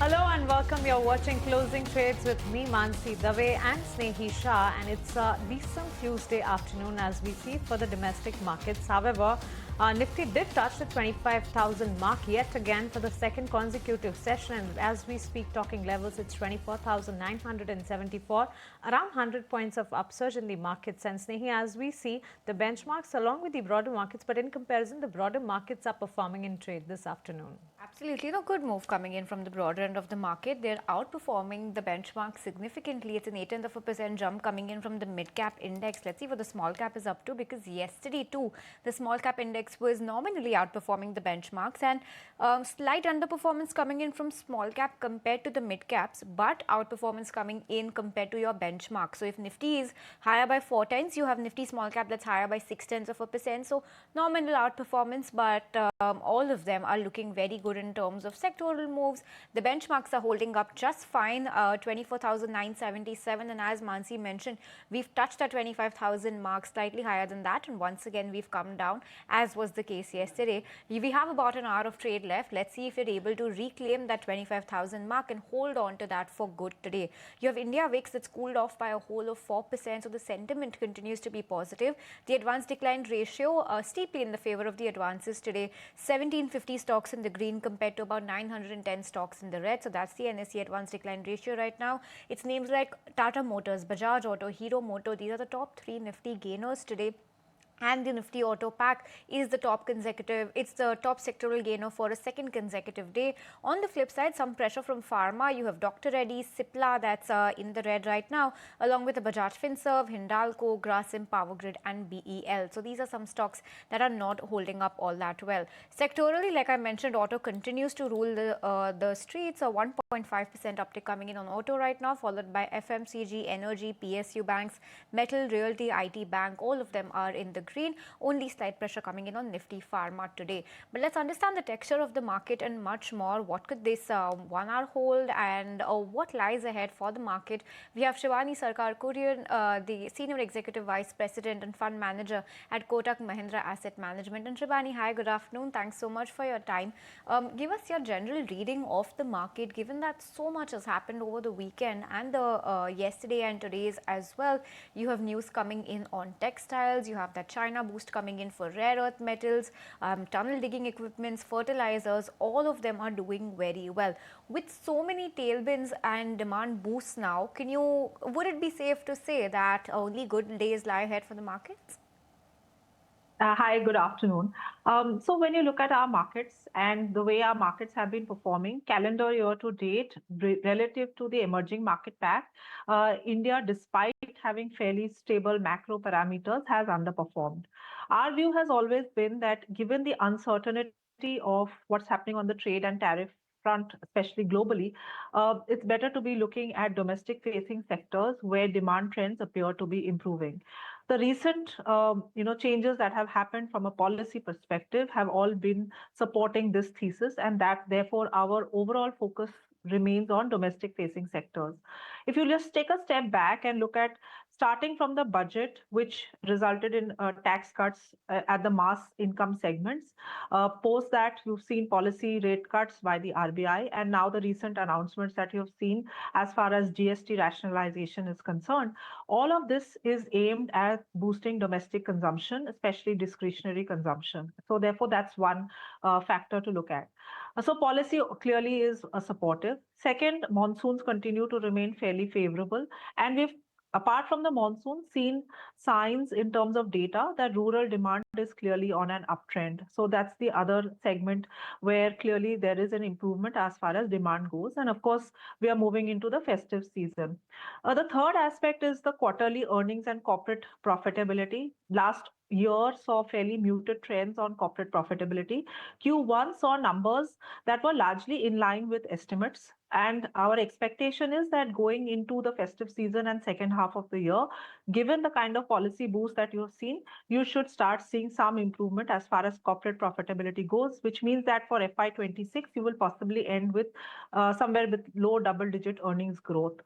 Hello and welcome. You're watching Closing Trades with me, Mansi Dave and Snehi Shah. And it's a decent Tuesday afternoon as we see for the domestic markets. However, Nifty did touch the 25,000 mark yet again for the second consecutive session. And as we speak, talking levels, it's 24,974, around 100 points of upsurge in the markets. And Snehi, as we see, the benchmarks along with the broader markets, but in comparison, the broader markets are performing in trade this afternoon. Absolutely, good move coming in from the broader end of the market. They're outperforming the benchmark significantly. It's an 0.8% jump coming in from the mid-cap index. Let's see what the small cap is up to, because yesterday too, the small cap index was nominally outperforming the benchmarks, and slight underperformance coming in from small cap compared to the mid caps, but outperformance coming in compared to your benchmark. So if Nifty is higher by 4 tenths, you have Nifty small cap that's higher by 6 tenths of a percent. So nominal outperformance, but all of them are looking very good in terms of sectoral moves. The benchmarks are holding up just fine, 24,977, and as Mansi mentioned, we've touched the 25,000 mark, slightly higher than that, and once again we've come down, as was the case yesterday. We have about an hour of trade left. Let's see if you're able to reclaim that 25,000 mark and hold on to that for good today. You have India VIX that's cooled off by a whole of 4%, so the sentiment continues to be positive. The advance decline ratio steeply in the favor of the advances today. 1750 stocks in the green compared to about 910 stocks in the red. So that's the NSE advance decline ratio right now. It's names like Tata Motors, Bajaj Auto, Hero Moto. These are the top 3 Nifty gainers today. And the Nifty Auto Pack is the top it's the top sectoral gainer for a second consecutive day. On the flip side, some pressure from Pharma. You have Dr. Reddy's, Cipla that's in the red right now, along with the Bajaj Finserv, Hindalco, Grasim, Powergrid and BEL. So these are some stocks that are not holding up all that well. Sectorally, like I mentioned, auto continues to rule the streets. A 1.5% uptick coming in on auto right now, followed by FMCG, energy, PSU banks, metal, realty, IT bank. All of them are in the green. Only slight pressure coming in on Nifty Pharma today. But let's understand the texture of the market and much more. What could this 1 hour hold, and what lies ahead for the market? We have Shivani Sarkar Kurian, the Senior Executive Vice President and Fund Manager at Kotak Mahindra Asset Management. And Shivani, hi, good afternoon. Thanks so much for your time. Give us your general reading of the market, given that so much has happened over the weekend and the yesterday and today's as well. You have news coming in on textiles. You have that China boost coming in for rare earth metals, tunnel digging equipments, fertilizers. All of them are doing very well. With so many tailwinds and demand boosts now, would it be safe to say that only good days lie ahead for the markets? Hi, good afternoon. So when you look at our markets and the way our markets have been performing, calendar year to date, relative to the emerging market pack, India, despite having fairly stable macro parameters, has underperformed. Our view has always been that given the uncertainty of what's happening on the trade and tariff front, especially globally, it's better to be looking at domestic facing sectors where demand trends appear to be improving. The recent changes that have happened from a policy perspective have all been supporting this thesis, and that therefore our overall focus remains on domestic facing sectors. If you just take a step back and look at starting from the budget, which resulted in tax cuts at the mass income segments, post that you've seen policy rate cuts by the RBI, and now the recent announcements that you've seen as far as GST rationalization is concerned. All of this is aimed at boosting domestic consumption, especially discretionary consumption. So therefore, that's one factor to look at. So policy clearly is supportive. Second, monsoons continue to remain fairly favorable, and we've, apart from the monsoon, seen signs in terms of data that rural demand is clearly on an uptrend. So that's the other segment where clearly there is an improvement as far as demand goes. And of course, we are moving into the festive season. The third aspect is the quarterly earnings and corporate profitability. Last year saw fairly muted trends on corporate profitability. Q1 saw numbers that were largely in line with estimates. And our expectation is that going into the festive season and second half of the year, given the kind of policy boost that you've seen, you should start seeing some improvement as far as corporate profitability goes, which means that for FY26, you will possibly end with somewhere with low double-digit earnings growth.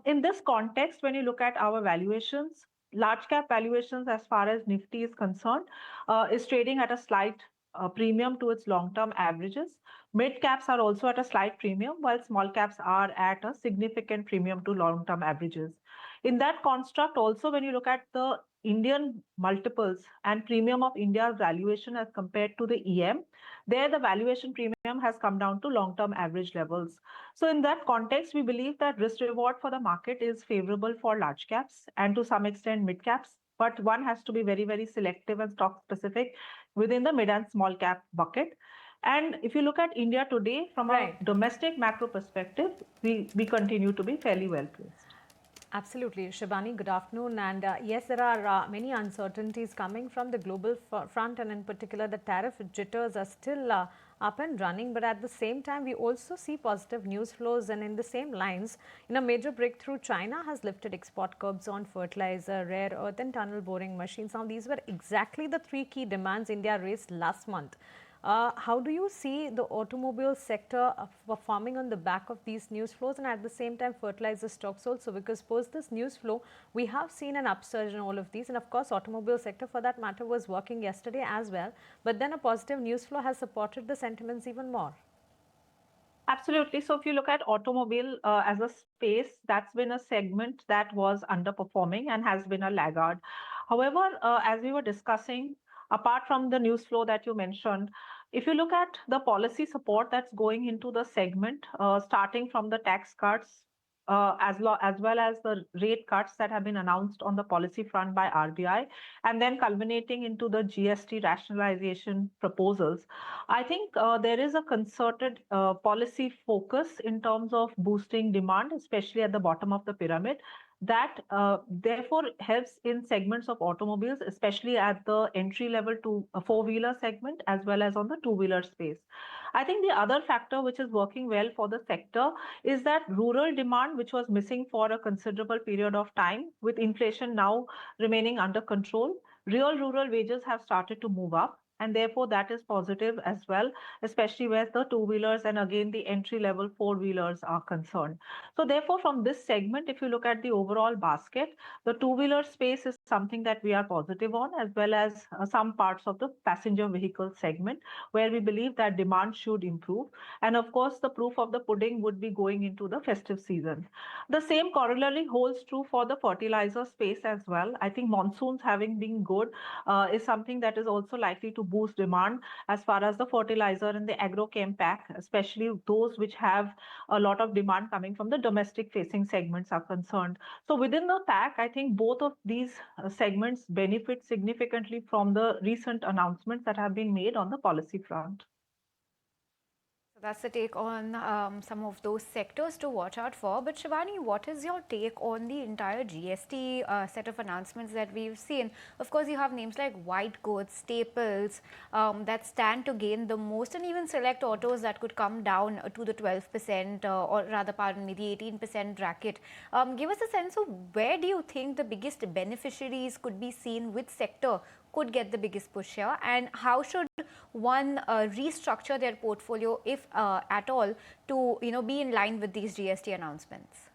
In this context, when you look at our valuations, large cap valuations as far as Nifty is concerned, is trading at a slight premium to its long-term averages. Mid caps are also at a slight premium, while small caps are at a significant premium to long-term averages. In that construct, also, when you look at the Indian multiples and premium of India's valuation as compared to the EM, there the valuation premium has come down to long-term average levels. So in that context, we believe that risk reward for the market is favorable for large caps and to some extent mid caps, but one has to be very, very selective and stock specific within the mid and small cap bucket. And if you look at India today from a Right. domestic macro perspective, we continue to be fairly well placed. Absolutely. Shibani, good afternoon. And yes, there are many uncertainties coming from the global front, and in particular, the tariff jitters are still up and running. But at the same time, we also see positive news flows. And in the same lines, in a major breakthrough, China has lifted export curbs on fertilizer, rare earth, and tunnel boring machines. Now, these were exactly the three key demands India raised last month. How do you see the automobile sector performing on the back of these news flows, and at the same time fertilizer stocks also? Because post this news flow, we have seen an upsurge in all of these, and of course automobile sector for that matter was working yesterday as well, but then a positive news flow has supported the sentiments even more. Absolutely. So if you look at automobile as a space, that's been a segment that was underperforming and has been a laggard. However, as we were discussing, apart from the news flow that you mentioned, if you look at the policy support that's going into the segment, starting from the tax cuts, as well as the rate cuts that have been announced on the policy front by RBI, and then culminating into the GST rationalization proposals, I think there is a concerted policy focus in terms of boosting demand, especially at the bottom of the pyramid. That therefore helps in segments of automobiles, especially at the entry level to a four-wheeler segment as well as on the two-wheeler space. I think the other factor which is working well for the sector is that rural demand, which was missing for a considerable period of time, with inflation now remaining under control, real rural wages have started to move up, and therefore that is positive as well, especially where the two wheelers and again the entry level four wheelers are concerned. So therefore from this segment, if you look at the overall basket, the two wheeler space is something that we are positive on, as well as some parts of the passenger vehicle segment where we believe that demand should improve. And of course the proof of the pudding would be going into the festive season. The same corollary holds true for the fertilizer space as well. I think monsoons having been good is something that is also likely to boost demand as far as the fertilizer and the agrochem pack, especially those which have a lot of demand coming from the domestic facing segments are concerned. So within the pack, I think both of these segments benefit significantly from the recent announcements that have been made on the policy front. So that's the take on some of those sectors to watch out for. But Shivani, what is your take on the entire GST set of announcements that we've seen? Of course, you have names like white goods, staples that stand to gain the most, and even select autos that could come down to the 12% or rather, pardon me, the 18% bracket. Give us a sense of where do you think the biggest beneficiaries could be seen, which sector could get the biggest push here, and how should one restructure their portfolio, if at all, to be in line with these GST announcements?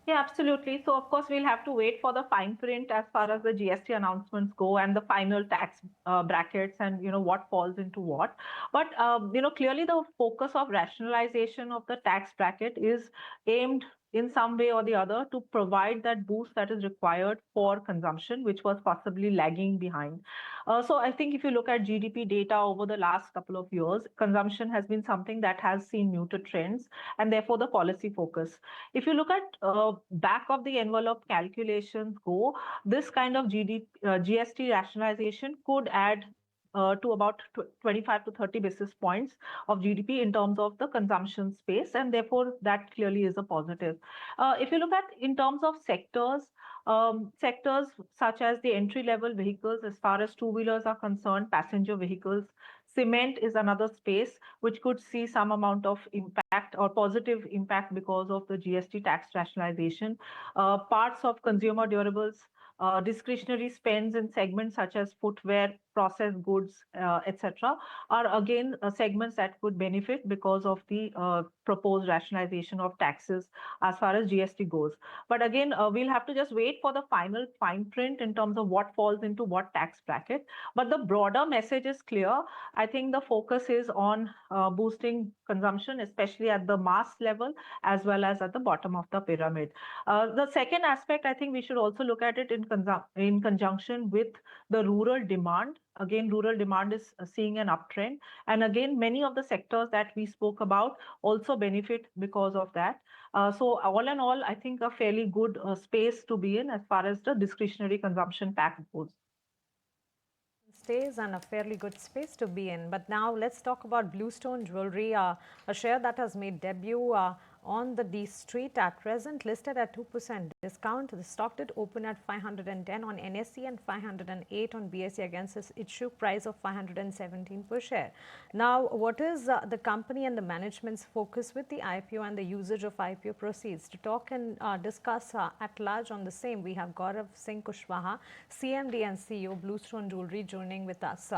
Yeah, absolutely. So, of course, we'll have to wait for the fine print as far as the GST announcements go and the final tax brackets and what falls into what. But clearly the focus of rationalization of the tax bracket is aimed in some way or the other to provide that boost that is required for consumption, which was possibly lagging behind. So I think if you look at GDP data over the last couple of years, consumption has been something that has seen muted trends, and therefore the policy focus. If you look at back of the envelope calculations go, this kind of GST rationalization could add to about 25 to 30 basis points of GDP in terms of the consumption space, and therefore that clearly is a positive. If you look at in terms of sectors such as the entry level vehicles, as far as two wheelers are concerned, passenger vehicles, cement is another space which could see some amount of impact or positive impact because of the GST tax rationalization. Parts of consumer durables, discretionary spends in segments such as footwear, processed goods, etc., are again segments that could benefit because of the proposed rationalization of taxes as far as GST goes. But again, we'll have to just wait for the final fine print in terms of what falls into what tax bracket. But the broader message is clear. I think the focus is on boosting consumption, especially at the mass level as well as at the bottom of the pyramid. The second aspect, I think we should also look at it in conjunction with the rural demand. Again, rural demand is seeing an uptrend. And again, many of the sectors that we spoke about also benefit because of that. So all in all, I think a fairly good space to be in as far as the discretionary consumption pack goes. Stays and a fairly good space to be in. But now let's talk about Bluestone Jewelry, a share that has made debut on the D Street at present, listed at 2% discount. The stock did open at 510 on NSE and 508 on BSE against its issue price of 517 per share. Now, what is the company and the management's focus with the IPO and the usage of IPO proceeds? To talk and discuss at large on the same, we have Gaurav Singh Kushwaha, CMD and CEO, Bluestone Jewelry, joining with us.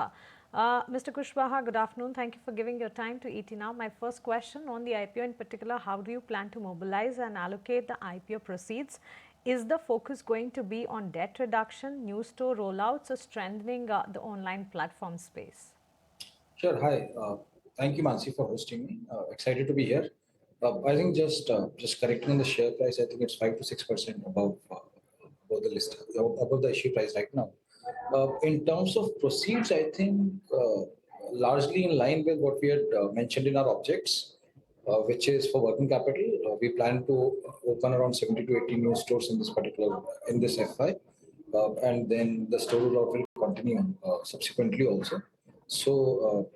Mr. Kushwaha, good afternoon. Thank you for giving your time to ET Now. My first question on the IPO in particular, how do you plan to mobilize and allocate the IPO proceeds? Is the focus going to be on debt reduction, new store rollouts, or strengthening the online platform space? Sure. Hi. Thank you, Mansi, for hosting me. Excited to be here. I think just correcting on the share price, I think it's 5 to 6% above the list, above the issue price right now. In terms of proceeds, I think largely in line with what we had mentioned in our objects, which is for working capital. We plan to open around 70 to 80 new stores in this FI, and then the store rollout will continue subsequently also. So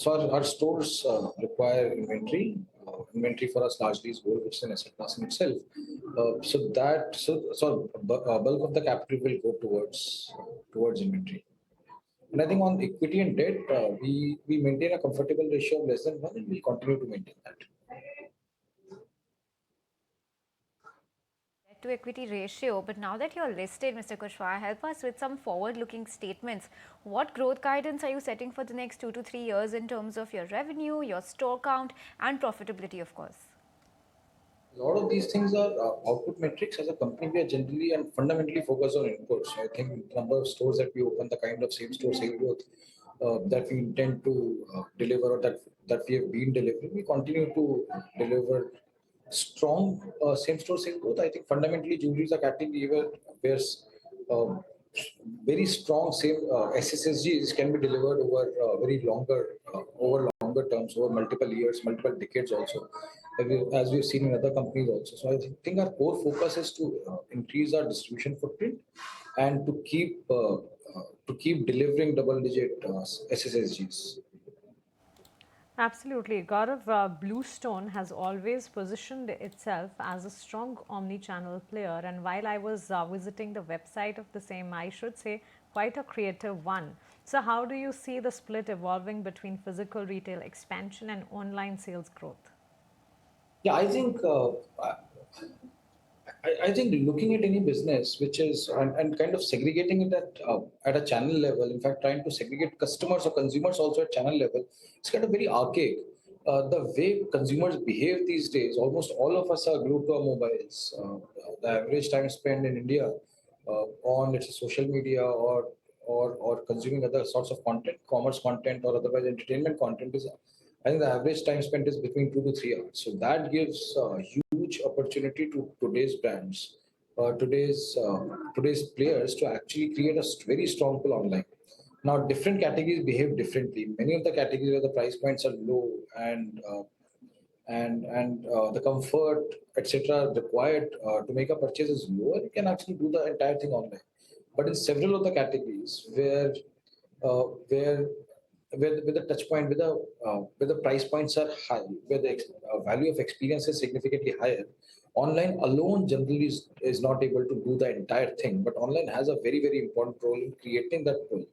our stores require inventory. Inventory for us largely is gold, which is an asset class in itself. So bulk of the capital will go towards inventory. And I think on equity and debt, we maintain a comfortable ratio of less than 1, and we'll continue to maintain that. To equity ratio, but now that you're listed, Mr. Kushwaha, help us with some forward-looking statements. What growth guidance are you setting for the next 2 to 3 years in terms of your revenue, your store count, and profitability, of course? A lot of these things are output metrics. As a company, we are generally and fundamentally focused on inputs. I think the number of stores that we open, the kind of same-store sales growth that we intend to deliver, or that we have been delivering, we continue to deliver strong same-store sales growth. I think fundamentally jewelry is a category where very strong same SSSGs can be delivered over longer terms, over multiple years, multiple decades also, as we've seen in other companies also. So I think our core focus is to increase our distribution footprint and to keep delivering double-digit SSSGs. Absolutely. Gaurav, Bluestone has always positioned itself as a strong omni-channel player. And while I was visiting the website of the same, I should say quite a creative one. So how do you see the split evolving between physical retail expansion and online sales growth? Yeah, I think looking at any business which is and kind of segregating it at a channel level, in fact, trying to segregate customers or consumers also at channel level, it's kind of very archaic. The way consumers behave these days, almost all of us are glued to our mobiles. The average time spent in India on let's say social media or consuming other sorts of content, commerce content or otherwise entertainment content is, I think the average time spent is between 2 to 3 hours. So that gives huge opportunity to today's brands, today's players to actually create a very strong pull online. Now, different categories behave differently. Many of the categories where the price points are low and the comfort, etc., required to make a purchase is lower, you can actually do the entire thing online. But in several of the categories where the touch point, where the price points are high, where the value of experience is significantly higher, online alone generally is not able to do the entire thing. But online has a very, very important role in creating that pull,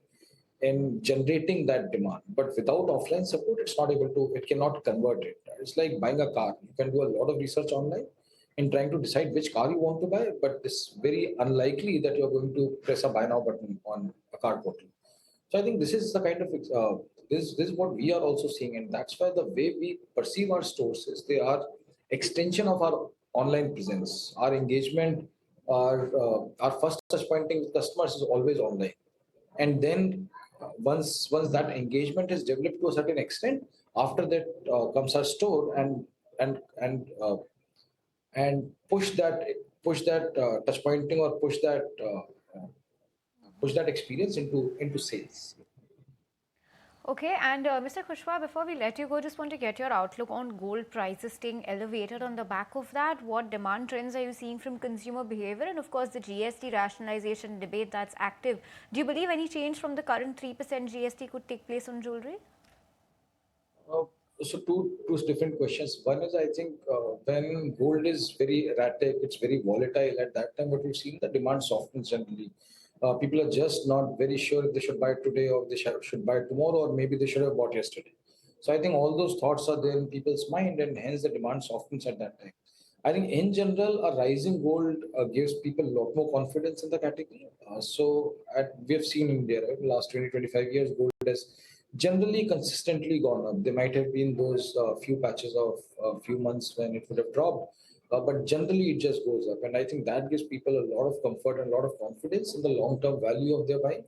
in generating that demand. But without offline support, it cannot convert it. It's like buying a car. You can do a lot of research online in trying to decide which car you want to buy, but it's very unlikely that you're going to press a buy now button on a car portal. So I think this is the kind of this is what we are also seeing, and that's why the way we perceive our stores is they are extension of our online presence. Our engagement, our first touch pointing with customers is always online, and then once that engagement is developed to a certain extent, after that comes our store and and uh, and push that touch pointing or push that experience into sales. Okay, and Mr. Kushwa, before we let you go, just want to get your outlook on gold prices staying elevated on the back of that. What demand trends are you seeing from consumer behavior? And of course, the GST rationalization debate that's active. Do you believe any change from the current 3% GST could take place on jewelry? Uh, so two different questions. One is I think when gold is very erratic, it's very volatile. At that time, what we've seen the demand softens generally. People are just not very sure if they should buy today or they should buy tomorrow, or maybe they should have bought yesterday. So I think all those thoughts are there in people's mind, and hence the demand softens at that time. I think in general, a rising gold gives people a lot more confidence in the category. We have seen in India, right, last 20-25 years, gold has generally consistently gone up. There might have been those few patches of few months when it would have dropped, but generally it just goes up. And I think that gives people a lot of comfort and a lot of confidence in the long term value of their buying.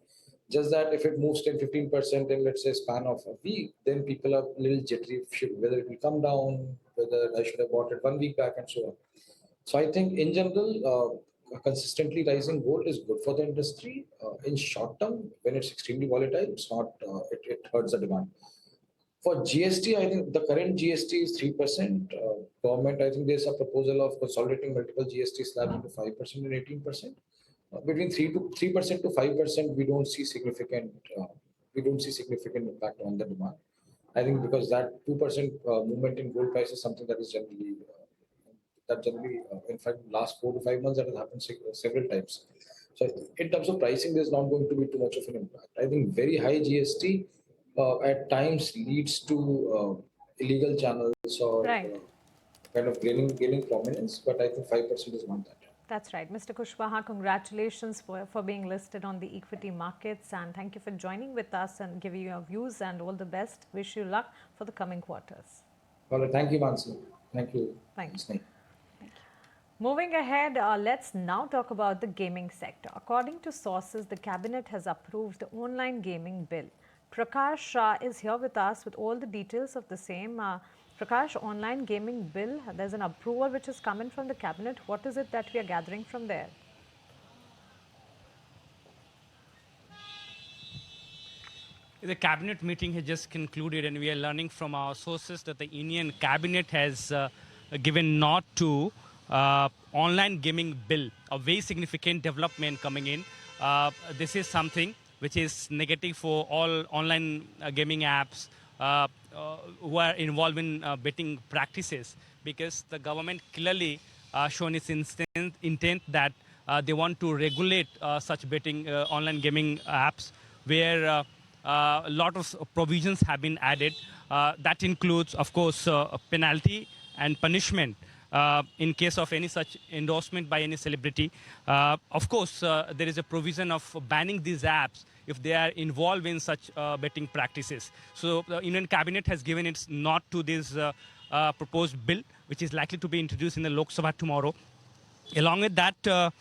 Just that if it moves 10-15% in, let's say, span of a week, then people are a little jittery whether it will come down, whether I should have bought it 1 week back, and so on. So I think in general, consistently rising gold is good for the industry. In short term, when it's extremely volatile, it's not. It hurts the demand. For GST, I think the current GST is 3%. Government, I think there's a proposal of consolidating multiple GST slabs into 5% and 18%. Between 3% to 5%, we don't see significant impact on the demand. I think because that 2% movement in gold price is something that generally, in fact, last 4 to 5 months, that has happened several times. So in terms of pricing, there's not going to be too much of an impact. I think very high GST at times leads to illegal channels or Right. kind of gaining prominence, but I think 5% is not that. That's right. Mr. Kushwaha, congratulations for being listed on the equity markets, and thank you for joining with us and giving your views, and all the best. Wish you luck for the coming quarters. Well, thank you, Mansi. Thank you. Thank you. Sneh. Moving ahead, let's now talk about the gaming sector. According to sources, the cabinet has approved the online gaming bill. Prakash is here with us with all the details of the same. Prakash, online gaming bill, there's an approval which is coming from the cabinet. What is it that we are gathering from there? The cabinet meeting has just concluded, and we are learning from our sources that the Indian cabinet has given nod to online gaming bill, a very significant development coming in. This is something which is negative for all online gaming apps who are involved in betting practices, because the government clearly shown its intent that they want to regulate such betting online gaming apps where a lot of provisions have been added. That includes, of course, a penalty and punishment in case of any such endorsement by any celebrity. Of course, there is a provision of banning these apps if they are involved in such betting practices. So the Indian cabinet has given its nod to this proposed bill, which is likely to be introduced in the Lok Sabha tomorrow. Along with that,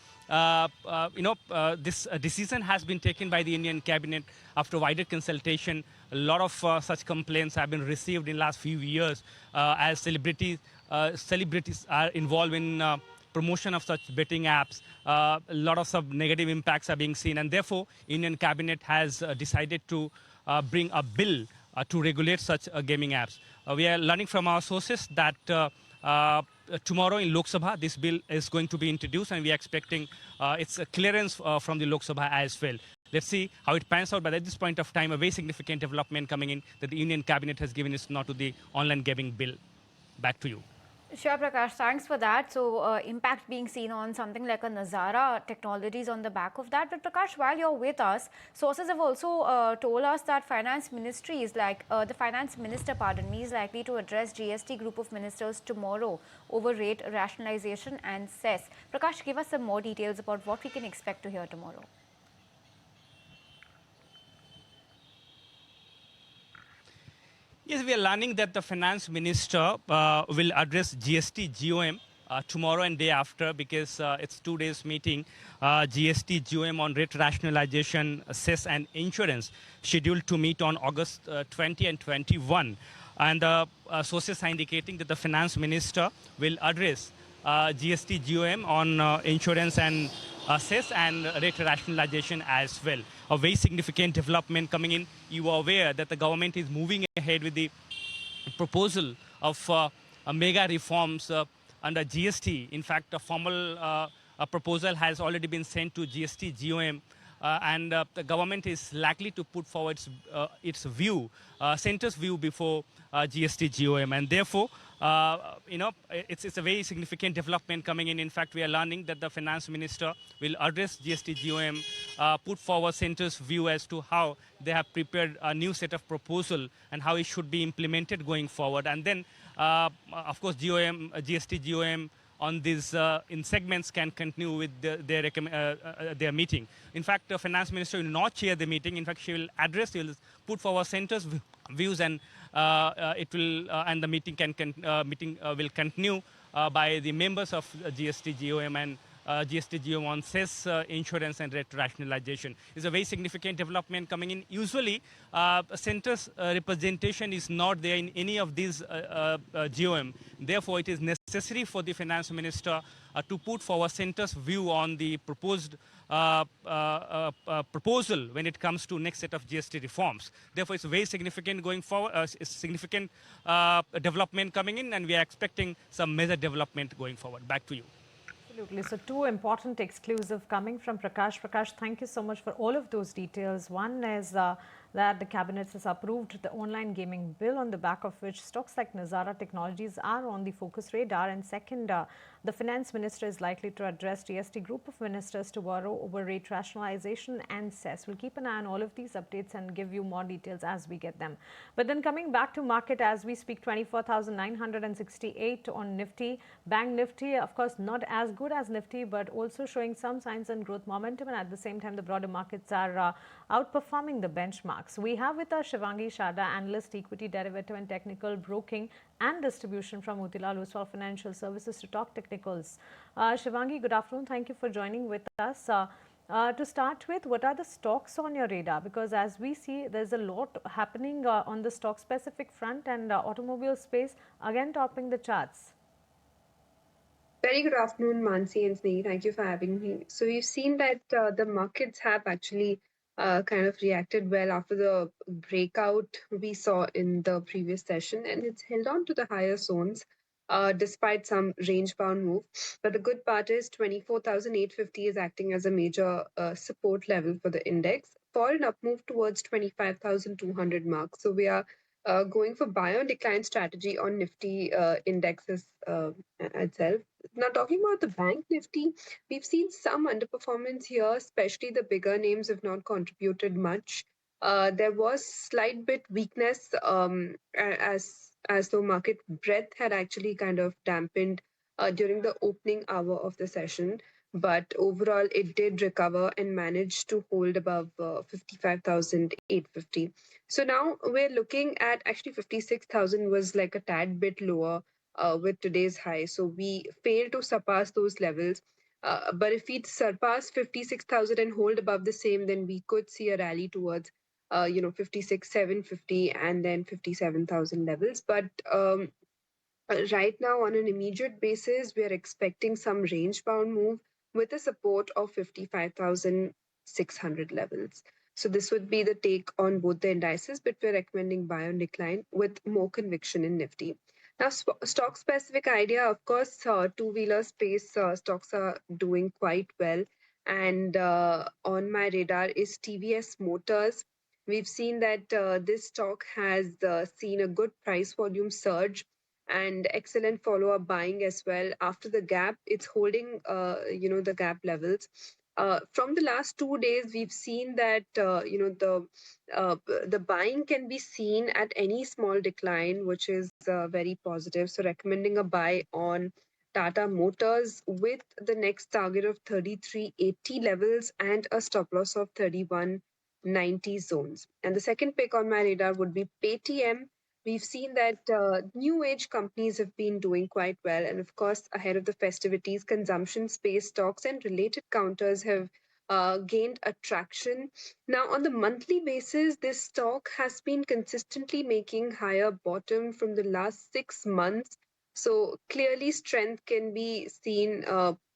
this decision has been taken by the Indian cabinet after wider consultation. A lot of such complaints have been received in the last few years as celebrities are involved in promotion of such betting apps. A lot of some negative impacts are being seen, and therefore, Indian cabinet has decided to bring a bill to regulate such gaming apps. We are learning from our sources that tomorrow in Lok Sabha, this bill is going to be introduced, and we are expecting its clearance from the Lok Sabha as well. Let's see how it pans out, but at this point of time, a very significant development coming in that the Indian cabinet has given its nod to the online gaming bill. Back to you. Sure, Prakash, thanks for that. So, impact being seen on something like a Nazara Technologies on the back of that. But Prakash, while you're with us, sources have also told us that finance ministry is the finance minister, is likely to address GST group of ministers tomorrow over rate rationalization and cess. Prakash, give us some more details about what we can expect to hear tomorrow. Yes, we are learning that the finance minister will address GST GOM tomorrow and day after, because it's 2 days meeting. GST GOM on rate rationalization, cess and insurance scheduled to meet on August 20 and 21. And sources are indicating that the finance minister will address GST GOM on insurance and cess and rate rationalization as well. A very significant development coming in. You are aware that the government is moving ahead with the proposal of mega reforms under GST. In fact, a formal proposal has already been sent to GST GOM, and the government is likely to put forward its view, centre's view before GST GOM, and therefore, it's a very significant development coming in. In fact, we are learning that the finance minister will address GST GOM, put forward centre's view as to how they have prepared a new set of proposal and how it should be implemented going forward. And then, of course, GST GOM on these in segments can continue with their meeting. In fact, the finance minister will not chair the meeting. In fact, she will put forward centre's views, and and the meeting will continue by the members of GST GOM and GST GOM on cess, insurance and rate rationalization. It's a very significant development coming in. Usually, centre's representation is not there in any of these GOM. Therefore, it is necessary for the finance minister to put forward centre's view on the proposed proposal when it comes to next set of GST reforms. Therefore, it's very significant going forward, significant development coming in, and we are expecting some major development going forward. Back to you. Absolutely. So two important exclusive coming from Prakash. Prakash, thank you so much for all of those details. One is that the cabinet has approved the online gaming bill, on the back of which stocks like Nazara Technologies are on the focus radar. And second, the finance minister is likely to address GST group of ministers tomorrow over rate rationalization and cess. We'll keep an eye on all of these updates and give you more details as we get them. But then coming back to market as we speak, 24,968 on Nifty. Bank Nifty, of course, not as good as Nifty, but also showing some signs and growth momentum. And at the same time, the broader markets are outperforming the benchmarks. We have with us Shivangi Shada, analyst, equity, derivative and technical broking and distribution from Motilal Oswal Financial Services, to talk technicals. Shivangi, good afternoon. Thank you for joining with us. To start with, what are the stocks on your radar? Because as we see, there's a lot happening on the stock specific front, and automobile space again topping the charts. Very good afternoon, Mansi and Snehi. Thank you for having me. So we've seen that the markets have actually kind of reacted well after the breakout we saw in the previous session, and it's held on to the higher zones despite some range-bound move. But the good part is 24,850 is acting as a major support level for the index for an up move towards 25,200 mark. So we are going for buy on decline strategy on Nifty indexes itself. Now, talking about the bank Nifty, we've seen some underperformance here, especially the bigger names have not contributed much. There was slight bit weakness as though market breadth had actually kind of dampened during the opening hour of the session. But overall, it did recover and managed to hold above 55,850. So now we're looking at actually 56,000 was like a tad bit lower with today's high. So we failed to surpass those levels. But if we surpass 56,000 and hold above the same, then we could see a rally towards 56,750 and then 57,000 levels. But right now, on an immediate basis, we are expecting some range-bound move with a support of 55,600 levels. So this would be the take on both the indices, but we're recommending buy on decline with more conviction in Nifty. Now, stock-specific idea, of course, two-wheeler space stocks are doing quite well. And on my radar is TVS Motors. We've seen that this stock has seen a good price volume surge and excellent follow-up buying as well. After the gap, it's holding, the gap levels. From the last 2 days, we've seen that, the buying can be seen at any small decline, which is very positive. So recommending a buy on Tata Motors with the next target of 3380 levels and a stop loss of 3190 zones. And the second pick on my radar would be Paytm. we've seen that new age companies have been doing quite well. And of course, ahead of the festivities, consumption space stocks and related counters have gained attraction. Now, on the monthly basis, this stock has been consistently making higher bottom from the last 6 months. So clearly, strength can be seen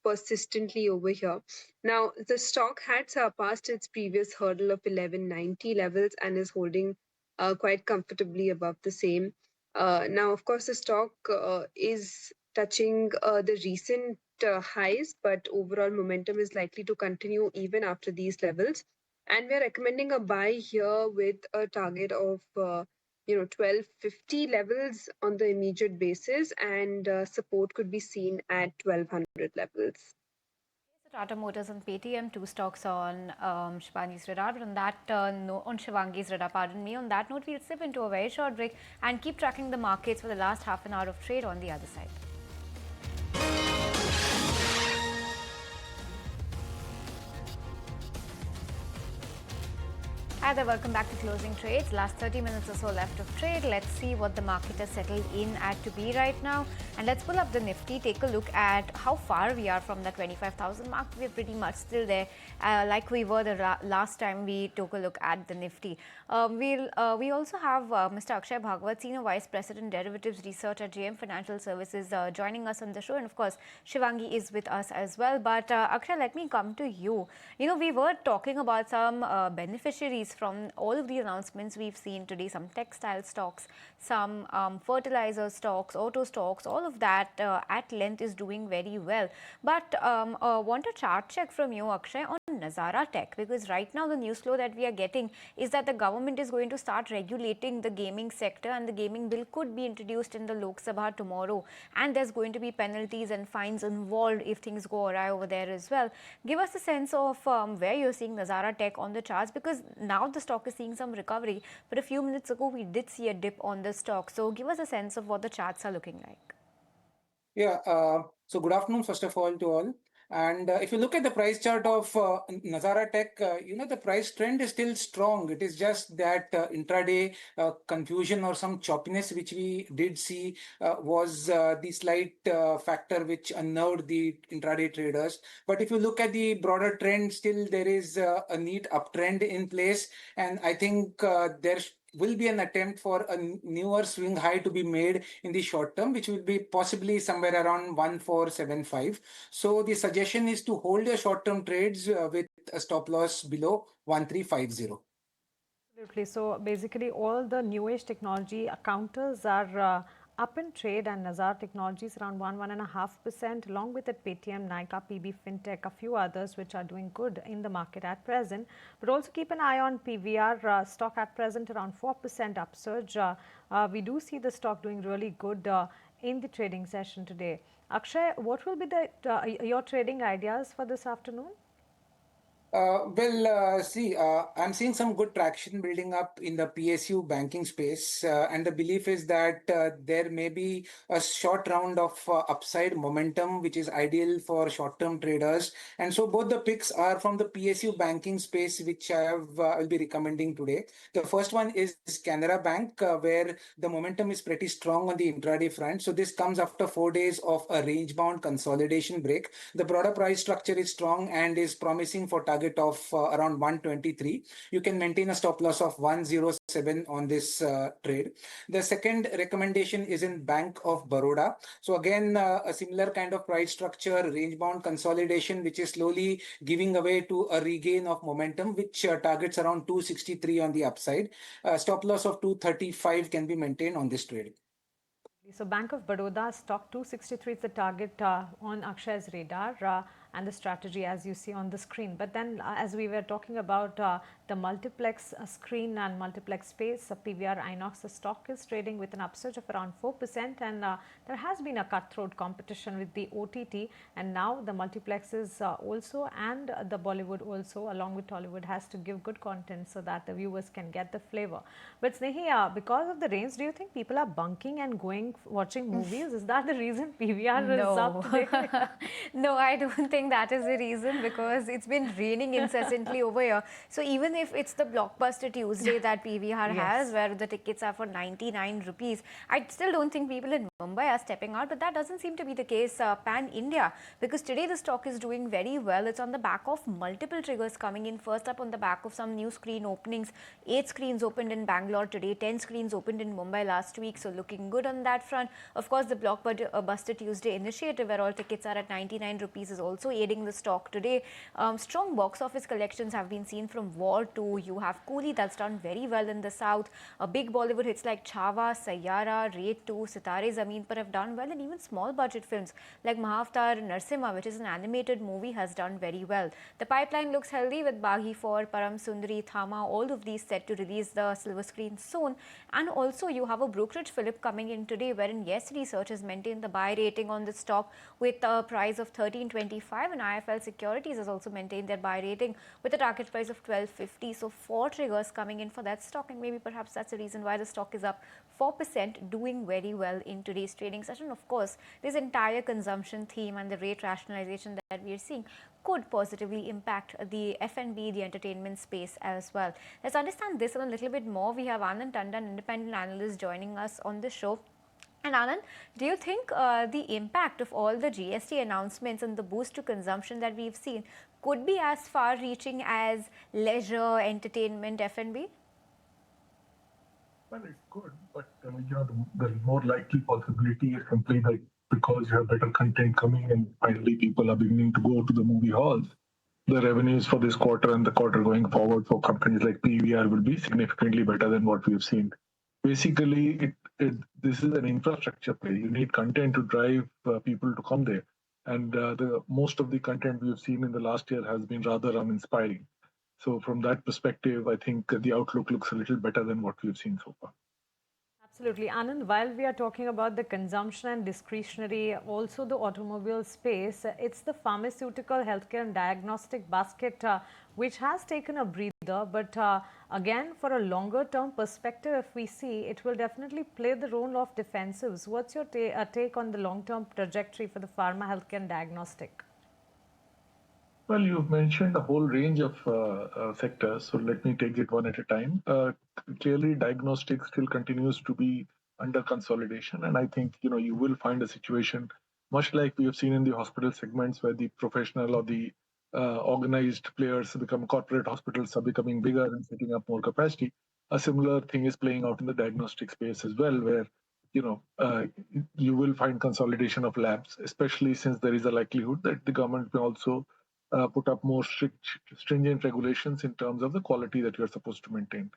persistently over here. Now, the stock had surpassed its previous hurdle of 1190 levels and is holding quite comfortably above the same. Now, of course, the stock is touching the recent highs, but overall momentum is likely to continue even after these levels. And we're recommending a buy here with a target of 1250 levels on the immediate basis, and support could be seen at 1200 levels. So Tata Motors and Paytm, two stocks on Shivangi's radar. But on that no, on Shivangi's radar, pardon me. On that note, we'll slip into a very short break and keep tracking the markets for the last half an hour of trade on the other side. Hi there, welcome back to Closing Trades. Last 30 minutes or so left of trade. Let's see what the market has settled in at to be right now. And let's pull up the Nifty, take a look at how far we are from the 25,000 mark. We're pretty much still there, like we were the last time we took a look at the Nifty. We also have Mr. Akshay Bhagwat, Senior Vice President Derivatives Research at JM Financial Services, joining us on the show. And of course, Shivangi is with us as well. But Akshay, let me come to you. You know, we were talking about some beneficiaries from all of the announcements we've seen today, some textile stocks, some fertilizer stocks, auto stocks, all of that at length is doing very well. But want a chart check from you, Akshay, on Nazara Tech, because right now the news flow that we are getting is that the government is going to start regulating the gaming sector, and the gaming bill could be introduced in the Lok Sabha tomorrow, and there's going to be penalties and fines involved if things go awry over there as well. Give us a sense of where you're seeing Nazara Tech on the charts, because now the stock is seeing some recovery, but a few minutes ago we did see a dip on the stock. So give us a sense of what the charts are looking like. Yeah, so good afternoon, first of all, to all. And if you look at the price chart of Nazara Tech, the price trend is still strong. It is just that intraday confusion or some choppiness which we did see was the slight factor which unnerved the intraday traders. But if you look at the broader trend, still there is a neat uptrend in place. And I think there will be an attempt for a newer swing high to be made in the short term, which will be possibly somewhere around 1475. So the suggestion is to hold your short-term trades with a stop loss below 1350. Absolutely. So basically, all the new age technology counters are up in trade, and Nazar Technologies around 1.5%, along with it Paytm, Nykaa, PB Fintech, a few others which are doing good in the market at present. But also keep an eye on PVR stock at present around 4% upsurge. We do see the stock doing really good in the trading session today. Akshay, what will be the your trading ideas for this afternoon? I'm seeing some good traction building up in the PSU banking space, and the belief is that there may be a short round of upside momentum, which is ideal for short-term traders. And so both the picks are from the PSU banking space, which will be recommending today. The first one is Canara Bank, where the momentum is pretty strong on the intraday front. So this comes after 4 days of a range-bound consolidation break. The broader price structure is strong and is promising for target of around 123. You can maintain a stop loss of 107 on this trade. The second recommendation is in Bank of Baroda. So again, a similar kind of price structure, range bound consolidation, which is slowly giving away to a regain of momentum, which targets around 263 on the upside. Stop loss of 235 can be maintained on this trade. So Bank of Baroda stock 263 is the target on Akshay's radar, and the strategy as you see on the screen. But then as we were talking about the multiplex screen and multiplex space, PVR Inox, the stock is trading with an upsurge of around 4%, and there has been a cutthroat competition with the OTT, and now the multiplexes also and the Bollywood also along with Tollywood has to give good content so that the viewers can get the flavor. But Snehi, because of the rains, do you think people are bunking and going watching movies? Is that the reason PVR is up today? No, I don't think think that is the reason, because it's been raining incessantly over here. So even if it's the Blockbuster Tuesday that PVR has, Yes. where the tickets are for 99 rupees, I still don't think people in Mumbai are stepping out, but that doesn't seem to be the case pan-India, because today the stock is doing very well. It's on the back of multiple triggers coming in. First up, on the back of some new screen openings. 8 screens opened in Bangalore today, 10 screens opened in Mumbai last week, so looking good on that front. Of course, the Blockbuster Tuesday initiative, where all tickets are at 99 rupees, is also aiding the stock today. Strong box office collections have been seen from War 2. You have Coolie, that's done very well in the south. Big Bollywood hits like Chhawa, Sayyara, Raid 2, Sitare Zameen Par have done well, and even small budget films like Mahavatar Narsimha, which is an animated movie, has done very well. The pipeline looks healthy with Baghi 4, Param Sundari, Thama, all of these set to release the silver screen soon. And also you have a brokerage flip coming in today, wherein Yes Research has maintained the buy rating on the stock with a price of 13.25, and IFL Securities has also maintained their buy rating with a target price of 12.50. So 4 triggers coming in for that stock, and maybe perhaps that's the reason why the stock is up 4%, doing very well in today's trading session. Of course, this entire consumption theme and the rate rationalization that we are seeing could positively impact the F&B, the entertainment space as well. Let's understand this a little bit more. We have Anand Tandon, independent analyst, joining us on the show. And Anand, do you think the impact of all the GST announcements and the boost to consumption that we've seen could be as far-reaching as leisure, entertainment, F&B? Well, it could, but the more likely possibility is simply that because you have better content coming and finally people are beginning to go to the movie halls, the revenues for this quarter and the quarter going forward for companies like PVR will be significantly better than what we've seen. Basically, this is an infrastructure play. You need content to drive people to come there. And most of the content we've seen in the last year has been rather uninspiring. So from that perspective, I think the outlook looks a little better than what we've seen so far. Absolutely. Anand, while we are talking about the consumption and discretionary, also the automobile space, it's the pharmaceutical, healthcare and diagnostic basket which has taken a breather. But again, for a longer term perspective, if we see, it will definitely play the role of defensives. What's your take on the long term trajectory for the pharma, healthcare and diagnostic? Well, you've mentioned a whole range of sectors, so let me take it one at a time. Clearly, diagnostics still continues to be under consolidation, and I think you will find a situation much like we have seen in the hospital segments, where the professional or the organized players become corporate hospitals are becoming bigger and setting up more capacity. A similar thing is playing out in the diagnostic space as well, where you will find consolidation of labs, especially since there is a likelihood that the government may also put up more stringent regulations in terms of the quality that you're supposed to maintain.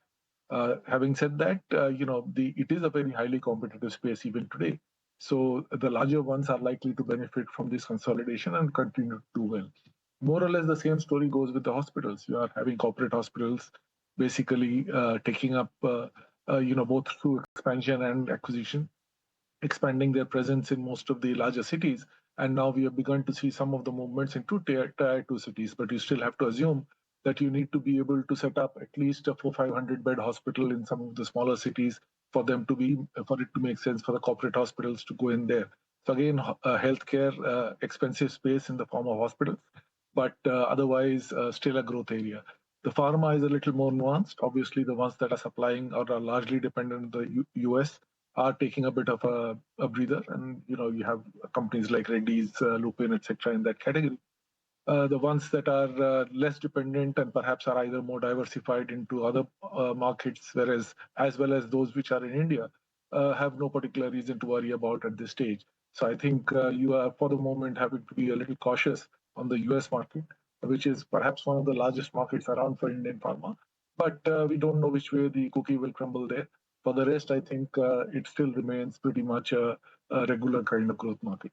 Having said that, it is a very highly competitive space even today. So the larger ones are likely to benefit from this consolidation and continue to do well. More or less the same story goes with the hospitals. You are having corporate hospitals basically taking up, both through expansion and acquisition, expanding their presence in most of the larger cities. And now we have begun to see some of the movements into tier 2 cities, but you still have to assume that you need to be able to set up at least a 400-500 bed hospital in some of the smaller cities for it to make sense for the corporate hospitals to go in there. So again, healthcare, expensive space in the form of hospitals, but otherwise still a growth area. The pharma is a little more nuanced. Obviously, the ones that are supplying or are largely dependent on the US are taking a bit of a breather, and you have companies like Reddy's, Lupin, etc. in that category. The ones that are less dependent and perhaps are either more diversified into other markets, as well as those which are in India, have no particular reason to worry about at this stage. So I think you are, for the moment, having to be a little cautious on the US market, which is perhaps one of the largest markets around for Indian pharma. But we don't know which way the cookie will crumble there. For the rest, I think it still remains pretty much a regular kind of growth market.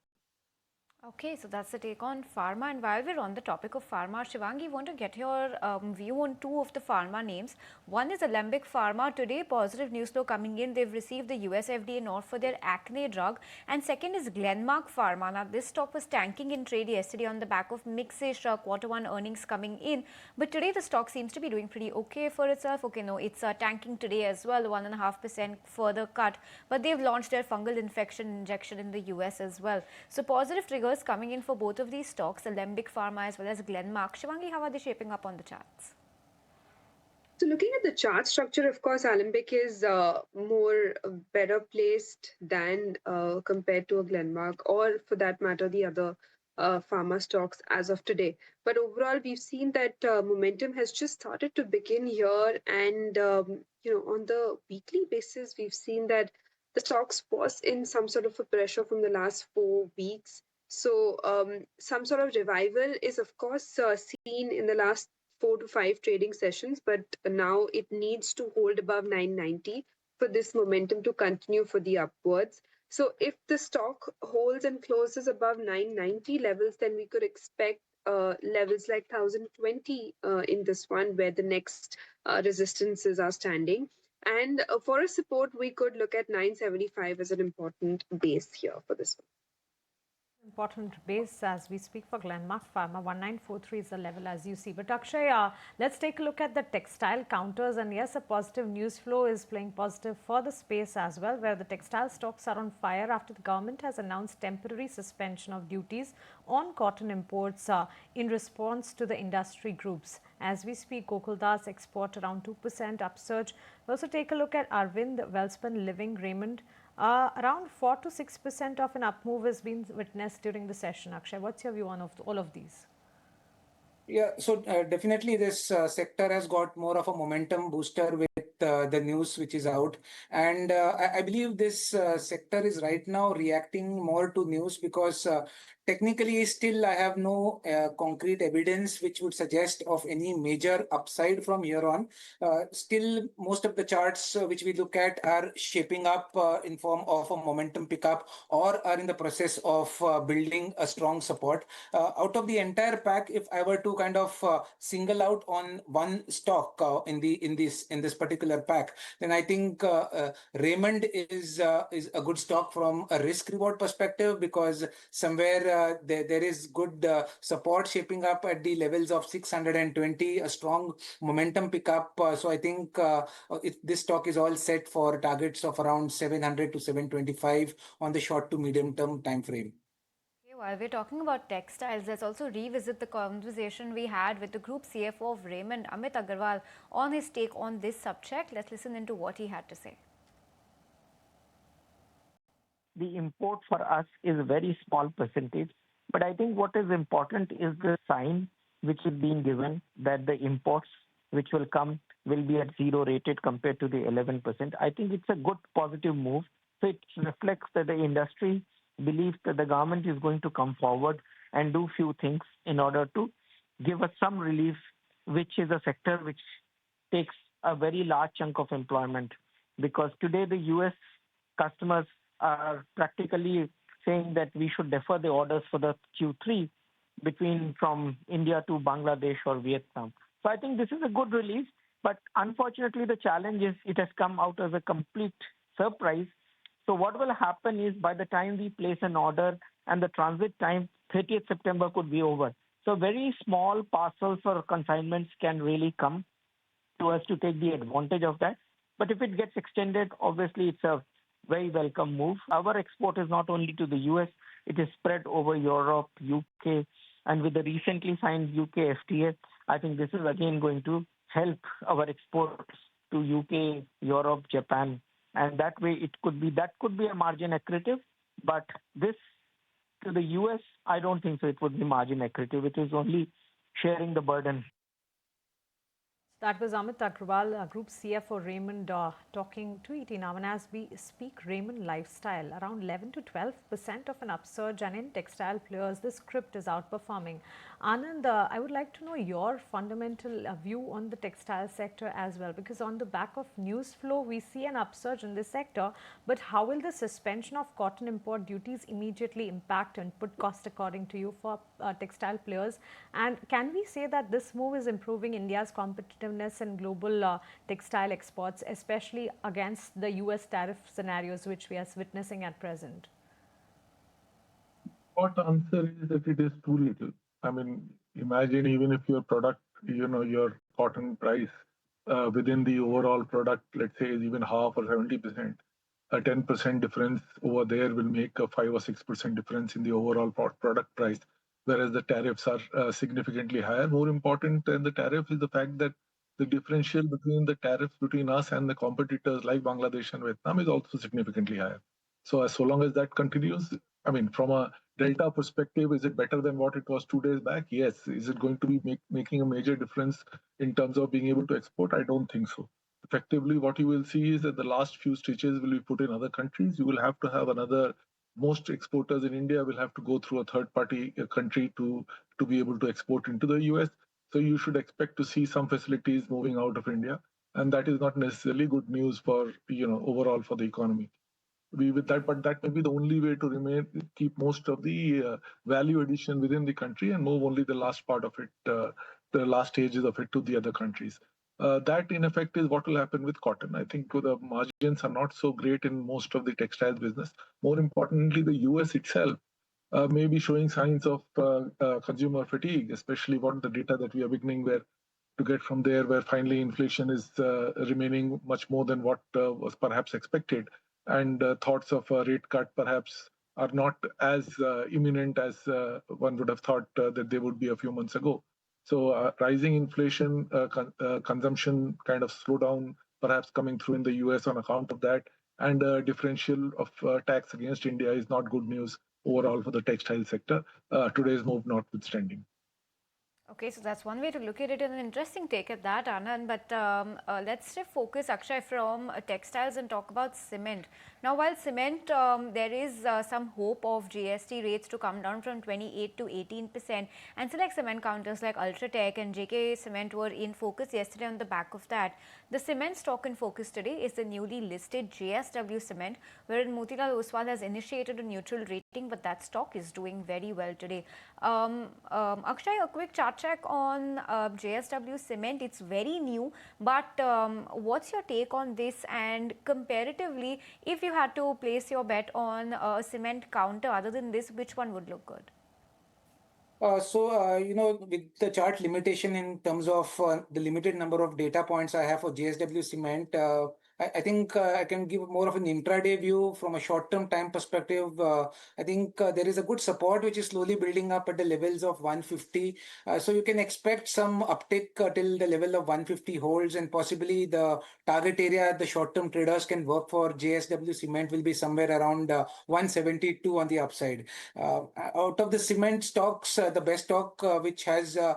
Okay, so that's the take on pharma. And while we're on the topic of pharma, Shivangi, want to get your view on two of the pharma names. One is Alembic Pharma. Today, positive news flow coming in. They've received the US FDA nod for their acne drug. And second is Glenmark Pharma. Now, this stock was tanking in trade yesterday on the back of mixed Q1 earnings coming in. But today, the stock seems to be doing pretty okay for itself. Okay, no, it's tanking today as well, 1.5% further cut. But they've launched their fungal infection injection in the US as well. So positive triggers figures coming in for both of these stocks, Alembic Pharma as well as Glenmark. Shivangi, how are they shaping up on the charts? So looking at the chart structure, of course, Alembic is more better placed than compared to a Glenmark or for that matter, the other pharma stocks as of today. But overall, we've seen that momentum has just started to begin here. And, on the weekly basis, we've seen that the stocks was in some sort of a pressure from the last 4 weeks. So some sort of revival is, of course, seen in the last 4 to 5 trading sessions, but now it needs to hold above 990 for this momentum to continue for the upwards. So if the stock holds and closes above 990 levels, then we could expect levels like 1020 in this one, where the next resistances are standing. And for a support, we could look at 975 as an important base here for this one. Important base as we speak for Glenmark Pharma. 1943 is the level as you see. But Akshay, let's take a look at the textile counters. And yes, a positive news flow is playing positive for the space as well, where the textile stocks are on fire after the government has announced temporary suspension of duties on cotton imports in response to the industry groups. As we speak, Gokuldas export around 2% upsurge. We'll also take a look at Arvind, Welspun Living, Raymond. Around 4 to 6% of an up move has been witnessed during the session. Akshay, what's your view on all of these? Yeah, so definitely this sector has got more of a momentum booster with the news which is out. And I believe this sector is right now reacting more to news because technically still I have no concrete evidence which would suggest of any major upside from here on. Still, most of the charts which we look at are shaping up in form of a momentum pickup or are in the process of building a strong support. Out of the entire pack, if I were to kind of single out on one stock in this particular pack, then I think Raymond is a good stock from a risk reward perspective, because somewhere there is good support shaping up at the levels of 620, a strong momentum pickup. So I think this stock is all set for targets of around 700 to 725 on the short to medium term time frame. While we're talking about textiles, let's also revisit the conversation we had with the Group CFO of Raymond, Amit Agarwal, on his take on this subject. Let's listen into what he had to say. The import for us is a very small percentage, but I think what is important is the sign which is being given that the imports which will come will be at zero rated compared to the 11%. I think it's a good positive move. So it reflects that the industry believes that the government is going to come forward and do few things in order to give us some relief, which is a sector which takes a very large chunk of employment. Because today the US customers are practically saying that we should defer the orders for the Q3 from India to Bangladesh or Vietnam. So I think this is a good relief, but unfortunately the challenge is it has come out as a complete surprise. So what will happen is by the time we place an order and the transit time, 30th September could be over. So very small parcels or consignments can really come to us to take the advantage of that. But if it gets extended, obviously it's a very welcome move. Our export is not only to the US, it is spread over Europe, UK, and with the recently signed UK FTA, I think this is again going to help our exports to UK, Europe, Japan. And that way that could be a margin accretive, but this to the US, I don't think so it would be margin accretive. It is only sharing the burden. That was Amit Agarwal, Group CFO Raymond, talking to ET Now. And as we speak, Raymond Lifestyle, around 11 to 12% of an upsurge, and in textile players, the script is outperforming. Anand, I would like to know your fundamental view on the textile sector as well, because on the back of news flow, we see an upsurge in this sector. But how will the suspension of cotton import duties immediately impact input cost, according to you, for textile players? And can we say that this move is improving India's competitiveness in global textile exports, especially against the US tariff scenarios which we are witnessing at present? Short answer is that it is too little. I mean, imagine even if your product, your cotton price within the overall product, let's say, is even half or 70%. a 10% difference over there will make a 5 or 6% difference in the overall product price, whereas the tariffs are significantly higher. More important than the tariff is the fact that the differential between the tariffs between us and the competitors like Bangladesh and Vietnam is also significantly higher. So long as that continues, I mean, from a delta perspective, is it better than what it was 2 days back? Yes. Is it going to be making a major difference in terms of being able to export? I don't think so. Effectively, what you will see is that the last few stitches will be put in other countries. You will have to have another. Most exporters in India will have to go through a third-party country to be able to export into the US. So you should expect to see some facilities moving out of India, and that is not necessarily good news for overall for the economy. With that, but that may be the only way to keep most of the value addition within the country and move only the last part of it, the last stages of it to the other countries. That in effect is what will happen with cotton. I think the margins are not so great in most of the textiles business. More importantly, the US itself may be showing signs of consumer fatigue, especially what the data that we are beginning to get from there, where finally inflation is remaining much more than what was perhaps expected, and thoughts of a rate cut perhaps are not as imminent as one would have thought that they would be a few months ago. So rising inflation, consumption kind of slowdown perhaps coming through in the US on account of that, and a differential of tax against India is not good news overall for the textile sector, today's move notwithstanding. Okay, so that's one way to look at it, and an interesting take at that, Anand. But let's shift focus, Akshay, from textiles and talk about cement. Now, while cement, there is some hope of GST rates to come down from 28 to 18%, and select cement counters like Ultratech and JK Cement were in focus yesterday on the back of that. The cement stock in focus today is the newly listed JSW Cement, wherein Motilal Oswal has initiated a neutral rating, but that stock is doing very well today. Akshay, a quick chart check on JSW Cement. It's very new, but what's your take on this? And comparatively, if you had to place your bet on a cement counter other than this, which one would look good? With the chart limitation in terms of the limited number of data points I have for JSW Cement, I think I can give more of an intraday view from a short-term time perspective. I think there is a good support which is slowly building up at the levels of 150. So you can expect some uptick till the level of 150 holds, and possibly the target area the short-term traders can work for JSW Cement will be somewhere around 172 on the upside. Out of the cement stocks, the best stock which has a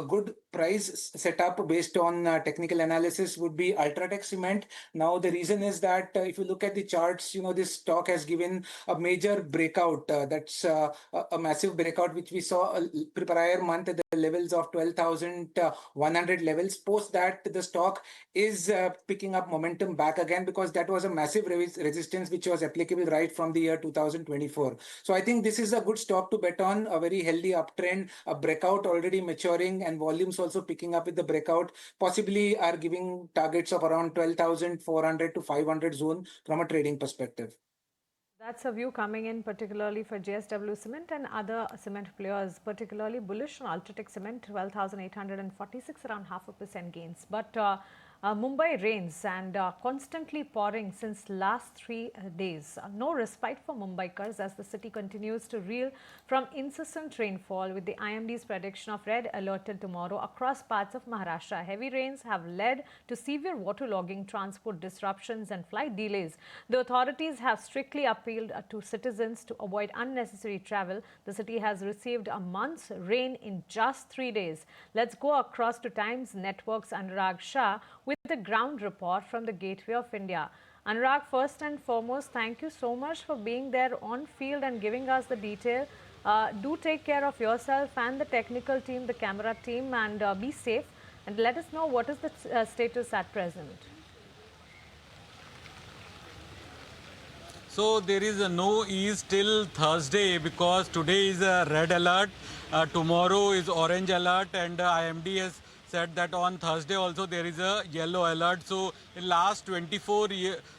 good price set up based on technical analysis would be Ultratech Cement. Now, the reason is that if you look at the charts, this stock has given a major breakout. That's a massive breakout, which we saw prior month at the levels of 12,100 levels. Post that, the stock is picking up momentum back again, because that was a massive resistance which was applicable right from the year 2024. So I think this is a good stock to bet on, a very healthy uptrend, a breakout already maturing, and volumes also picking up with the breakout, possibly are giving targets of around 12,400 to 500 zone from a trading perspective. That's a view coming in particularly for JSW Cement and other cement players, particularly bullish on Ultratech Cement, 12,846, around 0.5% gains. But Mumbai rains and constantly pouring since last 3 days. No respite for Mumbaikars as the city continues to reel from incessant rainfall, with the IMD's prediction of red alert till tomorrow across parts of Maharashtra. Heavy rains have led to severe waterlogging, transport disruptions and flight delays. The authorities have strictly appealed to citizens to avoid unnecessary travel. The city has received a month's rain in just 3 days. Let's go across to Times Network's Anurag Shah with the ground report from the Gateway of India. Anurag, first and foremost, thank you so much for being there on field and giving us the detail. Do take care of yourself and the technical team, the camera team, and be safe. And let us know what is the status at present. So there is no ease till Thursday, because today is a red alert, tomorrow is orange alert, and IMD has said that on Thursday also there is a yellow alert. So in last 24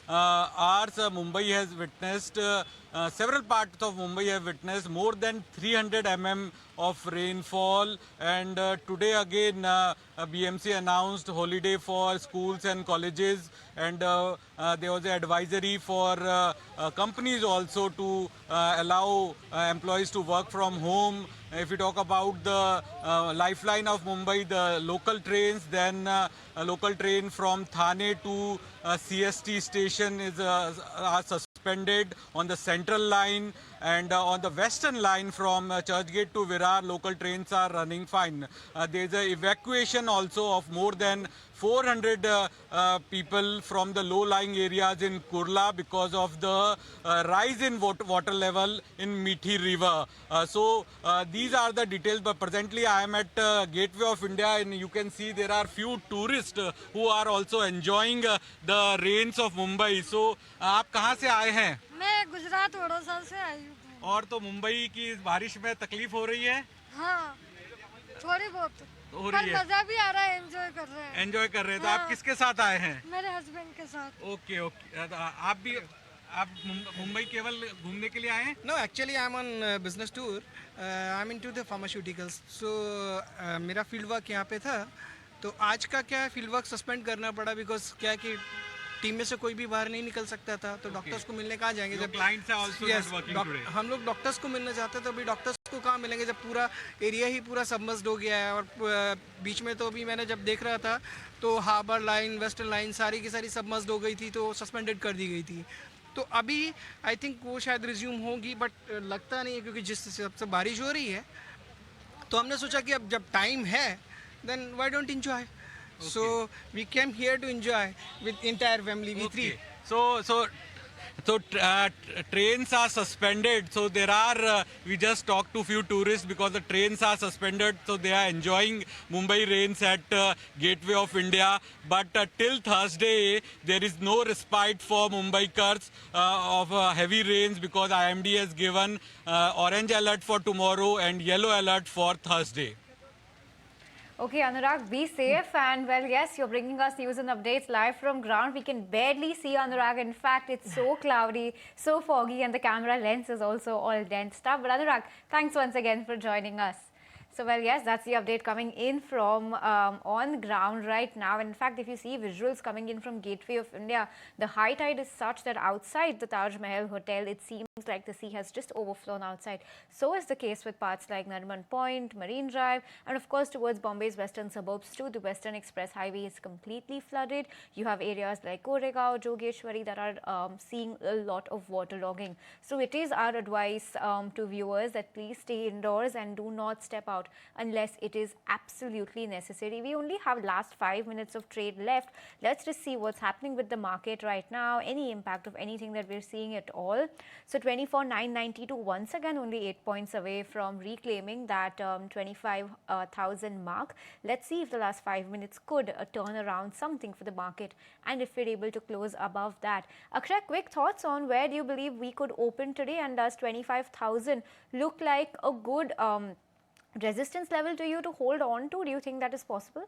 hours, Mumbai has witnessed, several parts of Mumbai have witnessed more than 300 mm of rainfall. And today again, BMC announced holiday for schools and colleges, and there was an advisory for companies also to allow employees to work from home. If we talk about the lifeline of Mumbai, the local trains, then a local train from Thane to CST station is are suspended on the central line, and on the western line from Churchgate to Virar, local trains are running fine. There is an evacuation also of more than 400 people from the low-lying areas in Kurla because of the rise in water level in Mithi River. These are the details, but presently I am at Gateway of India, and you can see there are few tourists who are also enjoying the rains of Mumbai. So, आप कहाँ से आए हैं? मैं गुजरात वडोदरा से आई हूँ। और तो मुंबई की इस बारिश में तकलीफ हो रही है? हाँ, थोड़ी बहुत हो रही है। मजा भी आ रहा है, एंजॉय कर रहे हैं। एंजॉय कर रहे हैं। तो हाँ। आप किसके साथ आए हैं? मेरे हस्बैंड के साथ। ओके ओके, आप मुंबई केवल घूमने के लिए आए हैं? No, actually I'm on business tour. I'm into the pharmaceuticals. So मेरा फील्ड वर्क यहाँ पे था, तो आज का क्या फील्ड वर्क सस्पेंड करना पड़ा बिकॉज क्या है कि टीम में से कोई भी बाहर नहीं निकल सकता था, तो डॉक्टर्स को मिलने कहाँ जाएंगे जब clients are also not working today. हम लोग डॉक्टर्स को मिलने जाते तो अभी डॉक्टर्स को कहाँ मिलेंगे जब पूरा एरिया ही पूरा सबमर्ज्ड हो गया है। और बीच में तो अभी मैंने जब देख रहा था तो हार्बर लाइन, वेस्टर्न लाइन सारी की सारी सबमर्ज्ड हो गई थी, तो सस्पेंडेड कर दी गई थी। तो अभी आई थिंक वो शायद रिज्यूम होगी, बट लगता नहीं है क्योंकि जिस हिसाब से बारिश हो रही है, तो हमने सोचा कि अब जब टाइम है then why don't enjoy. So we came here to enjoy with entire family, we three. So trains are suspended. So there are, we just talked to few tourists because the trains are suspended. So they are enjoying Mumbai rains at Gateway of India. But till Thursday, there is no respite for Mumbaikars of heavy rains because IMD has given orange alert for tomorrow and yellow alert for Thursday. Okay, Anurag, be safe. And well, yes, you're bringing us news and updates live from ground. We can barely see Anurag. In fact, it's so cloudy, so foggy, and the camera lens is also all densed up. But Anurag, thanks once again for joining us. So, well, yes, that's the update coming in from on ground right now. In fact, if you see visuals coming in from Gateway of India, the high tide is such that outside the Taj Mahal Hotel, it seems like the sea has just overflown outside. So is the case with parts like Nariman Point, Marine Drive, and of course towards Bombay's western suburbs too. The Western Express Highway is completely flooded. You have areas like Koregaon, Jogeshwari that are seeing a lot of waterlogging. So it is our advice to viewers that please stay indoors and do not step out unless it is absolutely necessary. We only have last 5 minutes of trade left. Let's just see what's happening with the market right now, any impact of anything that we're seeing at all. So 24,992 once again only 8 points away from reclaiming that 25,000 mark. Let's see if the last 5 minutes could turn around something for the market and if we're able to close above that. Akshay, quick thoughts on where do you believe we could open today, and does 25,000 look like a good resistance level to you to hold on to? Do you think that is possible?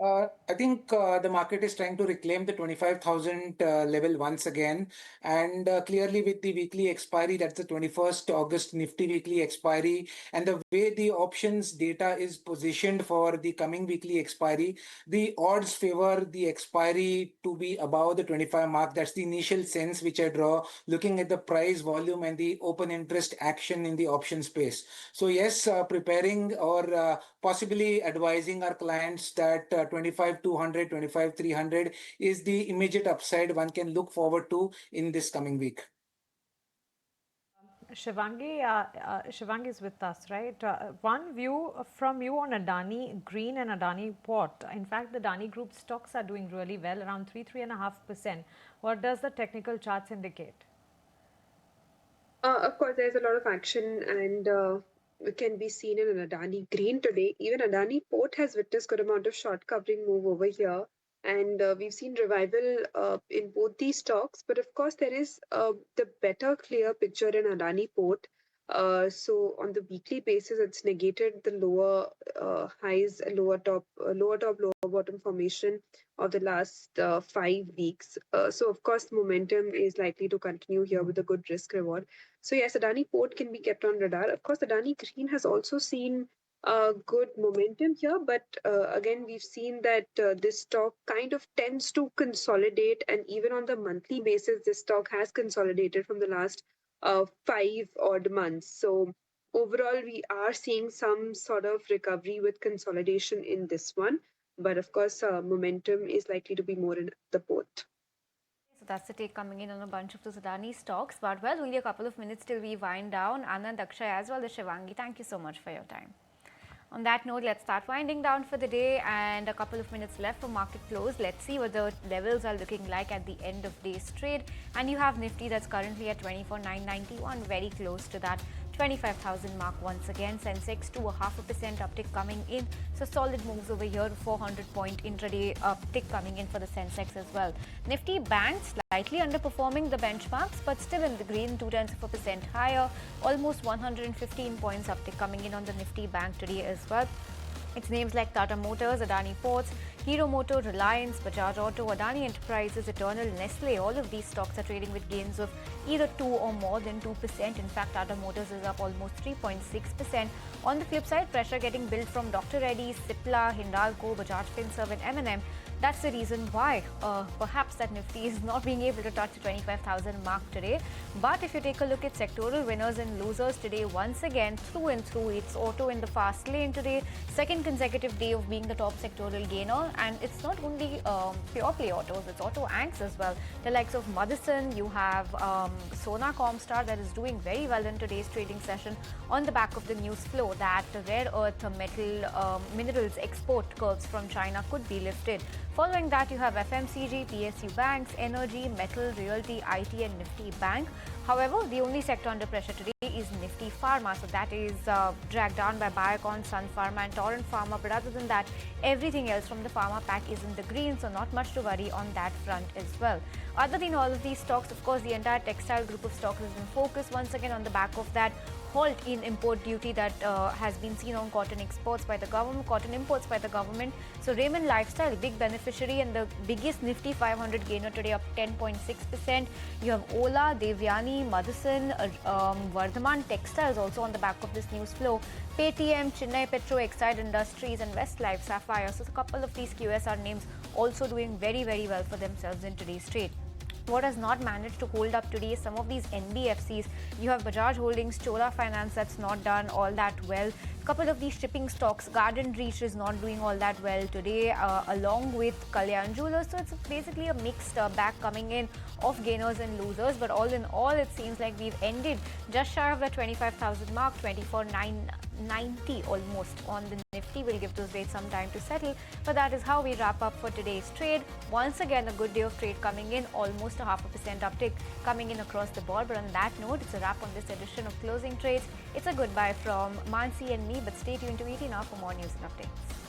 I think the market is trying to reclaim the 25,000 level once again. And clearly with the weekly expiry, that's the 21st August Nifty weekly expiry. And the way the options data is positioned for the coming weekly expiry, the odds favor the expiry to be above the 25 mark. That's the initial sense which I draw looking at the price, volume, and the open interest action in the option space. So yes, preparing or possibly advising our clients that 25,200, 25,300 is the immediate upside one can look forward to in this coming week. Shivangi, Shivangi is with us, right? One view from you on Adani Green and Adani Port. In fact, the Adani Group stocks are doing really well, around 3.5%. What does the technical charts indicate? Of course, there's a lot of action and can be seen in Adani Green today. Even Adani Port has witnessed good amount of short covering move over here. And we've seen revival in both these stocks. But of course, there is the better clear picture in Adani Port. So on the weekly basis, it's negated the lower highs, lower top, lower bottom formation of the last 5 weeks. So of course, the momentum is likely to continue here with a good risk reward. So yes, Adani Port can be kept on radar. Of course, Adani Green has also seen good momentum here, but again, we've seen that this stock kind of tends to consolidate, and even on the monthly basis, this stock has consolidated from the last 5 odd months. So overall, we are seeing some sort of recovery with consolidation in this one. But of course, momentum is likely to be more in the port. So that's the take coming in on a bunch of those Adani stocks. But well, only a couple of minutes till we wind down. Anand, Akshay, as well as Shivangi, thank you so much for your time. On that note, let's start winding down for the day, and a couple of minutes left for market close. Let's see what the levels are looking like at the end of day's trade. And you have Nifty that's currently at 24,991, very close to that 25,000 mark once again. Sensex 2.5% uptick coming in. So solid moves over here, 400-point intraday uptick coming in for the Sensex as well. Nifty Bank slightly underperforming the benchmarks, but still in the green, 0.2% higher. Almost 115 points uptick coming in on the Nifty Bank today as well. It's names like Tata Motors, Adani Ports, Hero Moto, Reliance, Bajaj Auto, Adani Enterprises, Eternal, Nestle. All of these stocks are trading with gains of either 2 or more than 2%. In fact, Tata Motors is up almost 3.6%. On the flip side, pressure getting built from Dr. Reddy's, Cipla, Hindalco, Bajaj Finserv and M&M. That's the reason why perhaps that Nifty is not being able to touch the 25,000 mark today. But if you take a look at sectoral winners and losers today, once again, through and through, it's auto in the fast lane today. Second consecutive day of being the top sectoral gainer. And it's not only pure play autos, it's auto anchors as well. The likes of Motherson, you have Sona Comstar that is doing very well in today's trading session on the back of the news flow that the rare earth metal minerals export curbs from China could be lifted. Following that, you have FMCG, PSU banks, energy, metal, realty, IT and Nifty Bank. However, the only sector under pressure today is Nifty Pharma. So that is dragged down by Biocon, Sun Pharma and Torrent Pharma. But other than that, everything else from the pharma pack is in the green. So not much to worry on that front as well. Other than all of these stocks, of course, the entire textile group of stocks is in focus once again on the back of that halt in import duty that has been seen on cotton exports by the government, cotton imports by the government. So Raymond Lifestyle, big beneficiary and the biggest Nifty 500 gainer today, up 10.6%. You have Ola, Devyani, Motherson, Vardhaman Textiles also on the back of this news flow. Paytm, Chennai Petro, Exide Industries and Westlife, Sapphire. So a couple of these QSR names also doing very, very well for themselves in today's trade. What has not managed to hold up today is some of these NBFCs. You have Bajaj Holdings, Chola Finance that's not done all that well. A couple of these shipping stocks, Garden Reach is not doing all that well today, along with Kalyan Jewellers. So it's basically a mixed bag coming in of gainers and losers. But all in all, it seems like we've ended just shy of the 25,000 mark, 24,990 almost on the Nifty. We'll give those rates some time to settle. But that is how we wrap up for today's trade. Once again, a good day of trade coming in, almost a 0.5% uptick coming in across the board. But on that note, it's a wrap on this edition of Closing Trades. It's a goodbye from Mansi and me, but stay tuned to ET now for more news and updates.